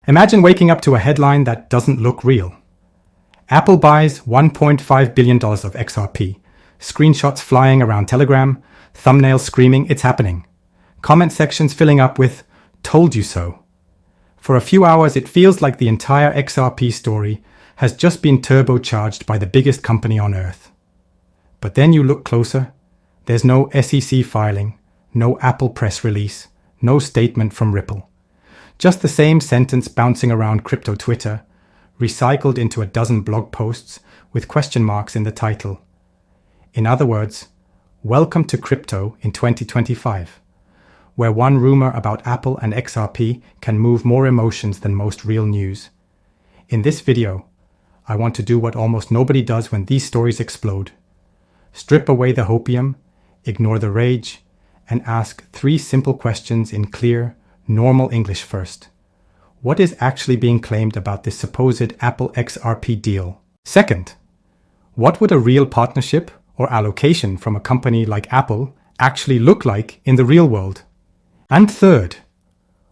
Imagine waking up to a headline that doesn't look real. Apple buys $1.5 billion of XRP. Screenshots flying around Telegram, thumbnails screaming it's happening. Comment sections filling up with "told you so." For a few hours, it feels like the entire XRP story has just been turbocharged by the biggest company on earth. But then you look closer. There's no SEC filing, no Apple press release, no statement from Ripple. Just the same sentence bouncing around crypto Twitter, recycled into a dozen blog posts with question marks in the title. In other words, welcome to crypto in 2025, where one rumor about Apple and XRP can move more emotions than most real news. In this video, I want to do what almost nobody does when these stories explode. Strip away the hopium, ignore the rage, and ask 3 simple questions in clear, normal English first. What is actually being claimed about this supposed Apple XRP deal? Second, what would a real partnership or allocation from a company like Apple actually look like in the real world? And third,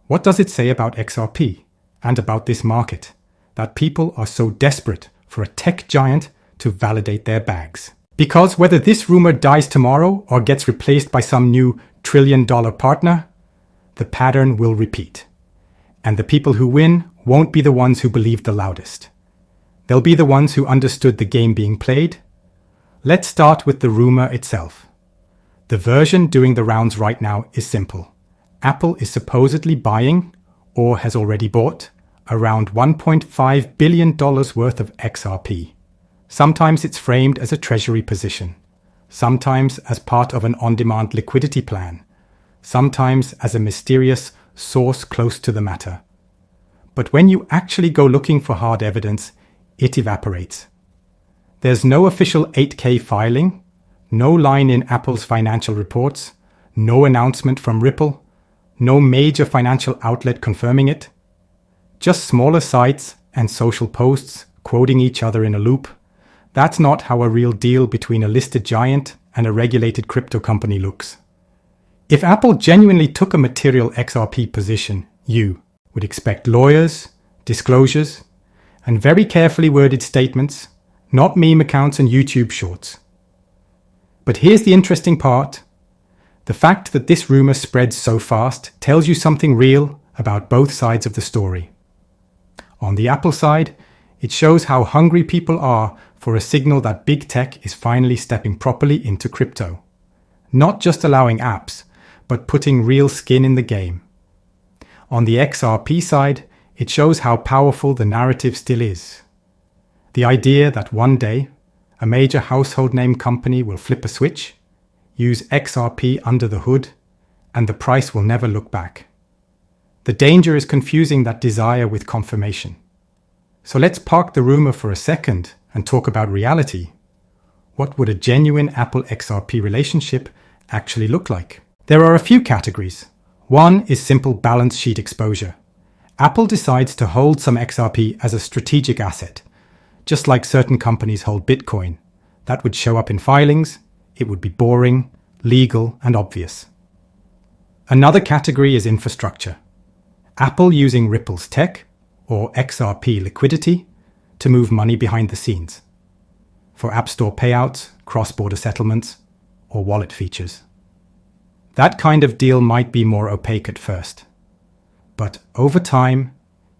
what does it say about XRP and about this market that people are so desperate for a tech giant to validate their bags? Because whether this rumor dies tomorrow or gets replaced by some new trillion-dollar partner, the pattern will repeat. And the people who win won't be the ones who believe the loudest. They'll be the ones who understood the game being played. Let's start with the rumor itself. The version doing the rounds right now is simple. Apple is supposedly buying, or has already bought, around $1.5 billion worth of XRP. Sometimes it's framed as a treasury position, sometimes as part of an on-demand liquidity plan, sometimes as a mysterious source close to the matter. But when you actually go looking for hard evidence, it evaporates. There's no official 8K filing, no line in Apple's financial reports, no announcement from Ripple, no major financial outlet confirming it. Just smaller sites and social posts quoting each other in a loop. That's not how a real deal between a listed giant and a regulated crypto company looks. If Apple genuinely took a material XRP position, you would expect lawyers, disclosures, and very carefully worded statements, not meme accounts and YouTube shorts. But here's the interesting part. The fact that this rumor spreads so fast tells you something real about both sides of the story. On the Apple side, it shows how hungry people are for a signal that big tech is finally stepping properly into crypto. Not just allowing apps, but putting real skin in the game. On the XRP side, it shows how powerful the narrative still is. The idea that one day, a major household name company will flip a switch, use XRP under the hood, and the price will never look back. The danger is confusing that desire with confirmation. So let's park the rumor for a second and talk about reality. What would a genuine Apple XRP relationship actually look like? There are a few categories. One is simple balance sheet exposure. Apple decides to hold some XRP as a strategic asset, just like certain companies hold Bitcoin. That would show up in filings. It would be boring, legal, and obvious. Another category is infrastructure. Apple using Ripple's tech, or XRP liquidity, to move money behind the scenes, for App Store payouts, cross-border settlements, or wallet features. That kind of deal might be more opaque at first, but over time,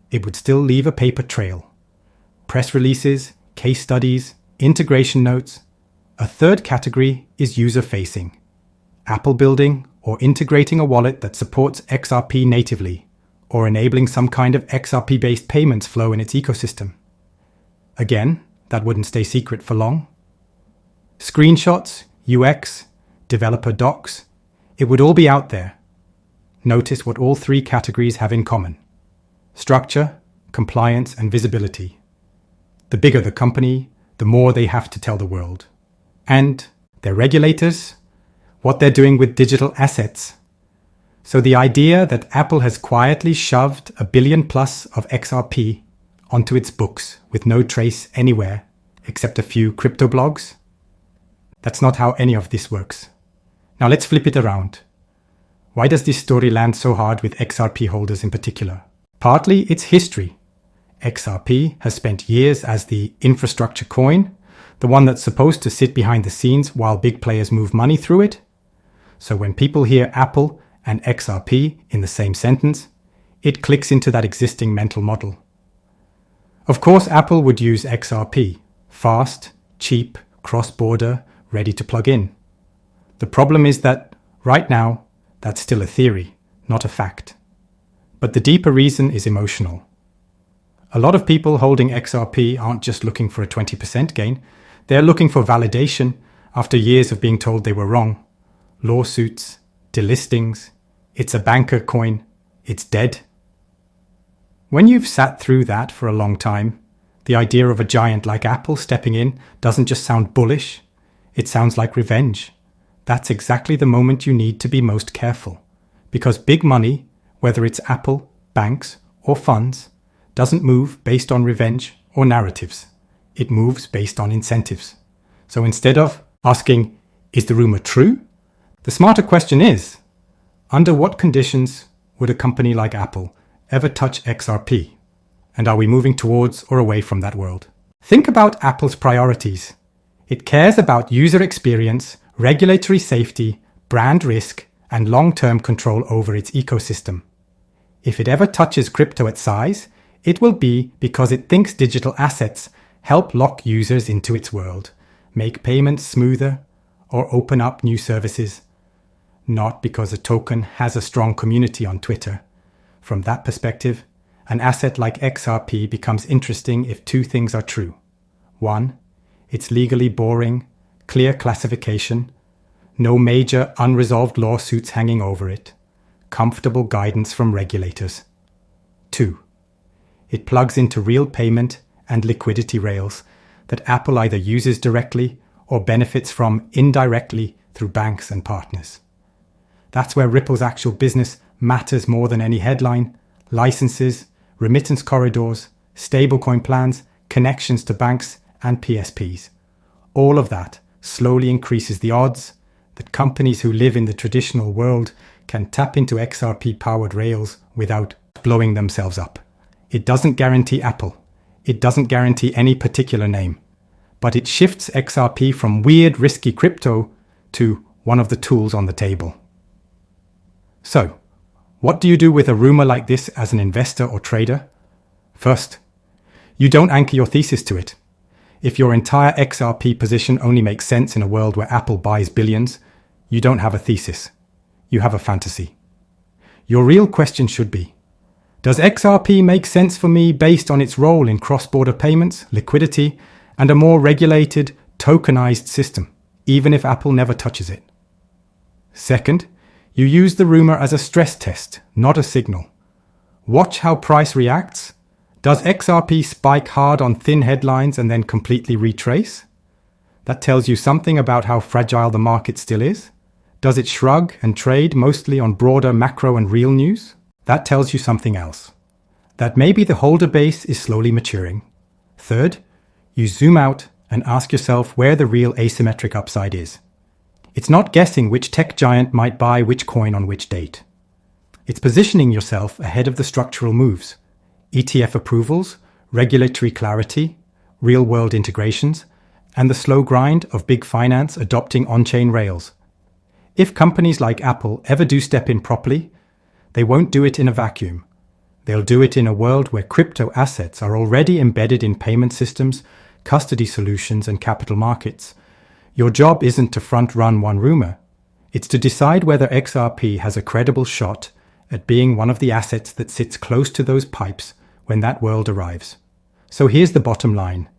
it would still leave a paper trail. Press releases, case studies, integration notes. A third category is user-facing. Apple building or integrating a wallet that supports XRP natively, or enabling some kind of XRP-based payments flow in its ecosystem. Again, that wouldn't stay secret for long. Screenshots, UX, developer docs, it would all be out there. Notice what all 3 categories have in common: structure, compliance, and visibility. The bigger the company, the more they have to tell the world. And their regulators, what they're doing with digital assets. So the idea that Apple has quietly shoved $1 billion+ of XRP onto its books with no trace anywhere except a few crypto blogs, that's not how any of this works. Now let's flip it around. Why does this story land so hard with XRP holders in particular? Partly it's history. XRP has spent years as the infrastructure coin, the one that's supposed to sit behind the scenes while big players move money through it. So when people hear Apple and XRP in the same sentence, it clicks into that existing mental model. Of course, Apple would use XRP, fast, cheap, cross-border, ready to plug in. The problem is that, right now, that's still a theory, not a fact. But the deeper reason is emotional. A lot of people holding XRP aren't just looking for a 20% gain, they're looking for validation after years of being told they were wrong. Lawsuits, delistings, it's a banker coin, it's dead. When you've sat through that for a long time, the idea of a giant like Apple stepping in doesn't just sound bullish, it sounds like revenge. That's exactly the moment you need to be most careful. Because big money, whether it's Apple, banks, or funds, doesn't move based on revenge or narratives. It moves based on incentives. So instead of asking, is the rumor true? The smarter question is, under what conditions would a company like Apple ever touch XRP? And are we moving towards or away from that world? Think about Apple's priorities. It cares about user experience, regulatory safety, brand risk, and long-term control over its ecosystem. If it ever touches crypto at size, it will be because it thinks digital assets help lock users into its world, make payments smoother, or open up new services. Not because a token has a strong community on Twitter. From that perspective, an asset like XRP becomes interesting if two things are true. One, it's legally boring, clear classification, no major unresolved lawsuits hanging over it, comfortable guidance from regulators. Two, it plugs into real payment and liquidity rails that Apple either uses directly or benefits from indirectly through banks and partners. That's where Ripple's actual business matters more than any headline. Licenses, remittance corridors, stablecoin plans, connections to banks and PSPs. All of that slowly increases the odds that companies who live in the traditional world can tap into XRP-powered rails without blowing themselves up. It doesn't guarantee Apple. It doesn't guarantee any particular name. But it shifts XRP from weird, risky crypto to one of the tools on the table. So, what do you do with a rumor like this as an investor or trader? First, you don't anchor your thesis to it. If your entire XRP position only makes sense in a world where Apple buys billions, you don't have a thesis. You have a fantasy. Your real question should be, does XRP make sense for me based on its role in cross-border payments, liquidity, and a more regulated, tokenized system, even if Apple never touches it? Second, you use the rumor as a stress test, not a signal. Watch how price reacts. Does XRP spike hard on thin headlines and then completely retrace? That tells you something about how fragile the market still is. Does it shrug and trade mostly on broader macro and real news? That tells you something else. That maybe the holder base is slowly maturing. Third, you zoom out and ask yourself where the real asymmetric upside is. It's not guessing which tech giant might buy which coin on which date. It's positioning yourself ahead of the structural moves, ETF approvals, regulatory clarity, real-world integrations, and the slow grind of big finance adopting on-chain rails. If companies like Apple ever do step in properly, they won't do it in a vacuum. They'll do it in a world where crypto assets are already embedded in payment systems, custody solutions, and capital markets. Your job isn't to front-run one rumor. It's to decide whether XRP has a credible shot at being one of the assets that sits close to those pipes when that world arrives. So here's the bottom line.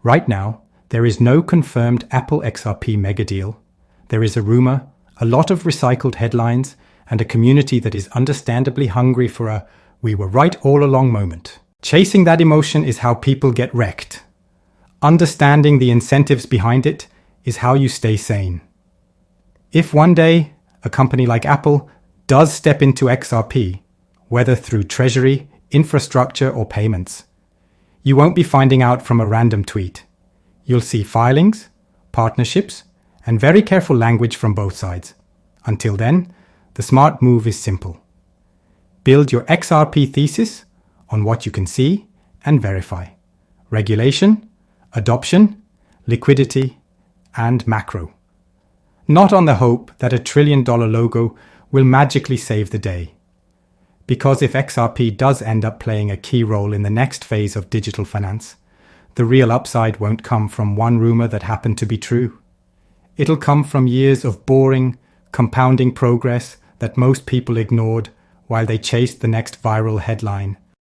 Right now, there is no confirmed Apple XRP mega deal. There is a rumor, a lot of recycled headlines, and a community that is understandably hungry for a "we were right all along" moment. Chasing that emotion is how people get wrecked. Understanding the incentives behind it is how you stay sane. If one day a company like Apple does step into XRP, whether through treasury, infrastructure, or payments, you won't be finding out from a random tweet. You'll see filings, partnerships, and very careful language from both sides. Until then, the smart move is simple. Build your XRP thesis on what you can see and verify: regulation, adoption, liquidity, and macro. Not on the hope that $1 trillion logo will magically save the day. Because if XRP does end up playing a key role in the next phase of digital finance, the real upside won't come from one rumor that happened to be true. It'll come from years of boring, compounding progress that most people ignored while they chased the next viral headline